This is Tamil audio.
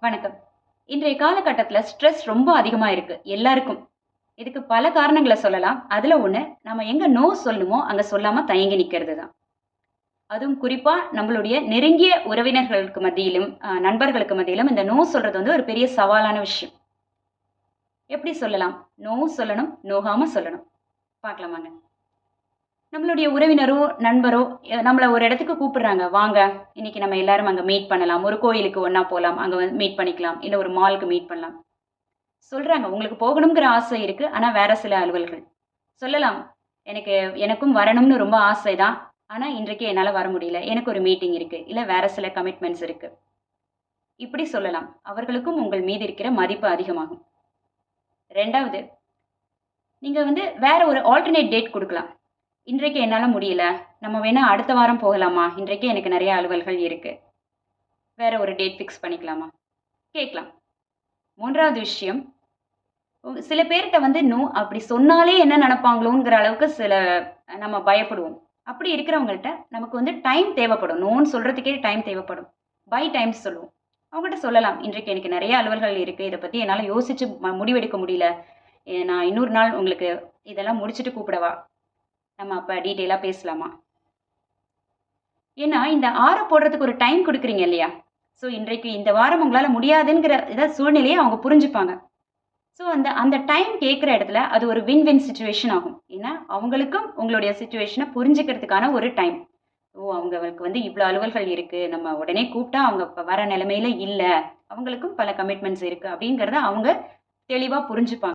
வணக்கம். இன்றைய காலகட்டத்தில ஸ்ட்ரெஸ் ரொம்ப அதிகமா இருக்கு, எல்லாருக்கும். இதுக்கு பல காரணங்கள சொல்லலாம். அதுல ஒண்ணு, நம்ம எங்க நோ சொல்லணுமோ, அங்க சொல்லாம தயங்கி நிக்கிறது தான். அதுவும் குறிப்பா நம்மளுடைய நெருங்கிய உறவினர்களுக்கு மத்தியிலும், நண்பர்களுக்கு மத்தியிலும் இந்த நோ சொல்றது வந்து ஒரு பெரிய சவாலான விஷயம். எப்படி சொல்லலாம்? நோ சொல்லணும், நோகாம சொல்லணும். பார்க்கலாம் வாங்க. நம்மளுடைய உறவினரோ, நண்பரோ நம்மள ஒரு இடத்துக்கு கூப்பிடுறாங்க. "வாங்க, இன்னைக்கு நம்ம எல்லாரும் அங்க மீட் பண்ணலாம். ஒரு கோயிலுக்கு ஒண்ணா போலாம். அங்க வந்து மீட் பண்ணிக்கலாம். இல்ல ஒரு மால்க்கு மீட் பண்ணலாம்." சொல்றாங்க. உங்களுக்கு போகணுங்கிற ஆசை இருக்கு. ஆனா வேற சில அலுவல்கள். சொல்லலாம். எனக்கு எனக்கும் வரணும்னு ரொம்ப ஆசை தான். ஆனா இன்றைக்கு என்னால வர முடியல. எனக்கு ஒரு மீட்டிங் இருக்கு. இல்ல வேற சில கமிட்மெண்ட்ஸ் இருக்கு. இப்படி சொல்லலாம். அவர்களுக்கும் உங்கள் மீது இருக்கிற மதிப்பு அதிகமாகும். 2வது, நீங்க வந்து வேற ஒரு ஆல்டர்னேட் டேட் குடுக்கலாம். இன்றைக்கு என்னால முடியல. நம்ம வேணா அடுத்த வாரம் போகலாமா? இன்றைக்கு எனக்கு நெறைய அலுவல்கள் இருக்கு. வேற ஒரு டேட் ஃபிக்ஸ் பண்ணிக்கலாமா? கேட்கலாம். 3வது விஷயம், சில பேர்ட்ட வந்து நோ அப்படி சொன்னாலே என்ன நெனப்பாங்களோங்கிற அளவுக்கு நம்ம பயப்படுவோம். அப்படி இருக்கிறவங்கள்ட்ட நமக்கு வந்து டைம் தேவைப்படும். நோன்னு சொல்றதுக்கே டைம் தேவைப்படும். பை டைம்ஸ் சொல்லுவோம். அவங்கள்ட்ட சொல்லலாம். இன்றைக்கு எனக்கு நெறைய அலுவல்கள் இருக்கு. இத பத்தி என்னால யோசிச்சு முடிவெடுக்க முடியல. நான் இன்னொரு நாள் உங்களுக்கு இதெல்லாம் முடிச்சுட்டு கூப்பிடவா? நம்ம அப்ப டீட்டெயிலா பேசலாமா? ஏன்னா, இந்த ஆற போடுறதுக்கு ஒரு டைம் குடுக்குறீங்க இல்லையா? ஸோ இன்றைக்கு இந்த வாரம் உங்களால முடியாதுங்கிற சூழ்நிலைய அவங்க புரிஞ்சுப்பாங்க. ஸோ அந்த அந்த டைம் கேட்குற இடத்துல அது ஒரு வின் வின் சிச்சுவேஷன் ஆகும். ஏன்னா, அவங்களுக்கும் உங்களுடைய சிச்சுவேஷன புரிஞ்சுக்கிறதுக்கான ஒரு டைம். ஓ! அவங்களுக்கு வந்து இவ்ளோ அலுவல்கள் இருக்கு. நம்ம உடனே கூப்பிட்டா அவங்க இப்ப வர நிலைமையில இல்ல. அவங்களுக்கும் பல கமிட்மெண்ட்ஸ் இருக்கு. அப்படிங்கிறத அவங்க தெளிவா புரிஞ்சுப்பாங்க.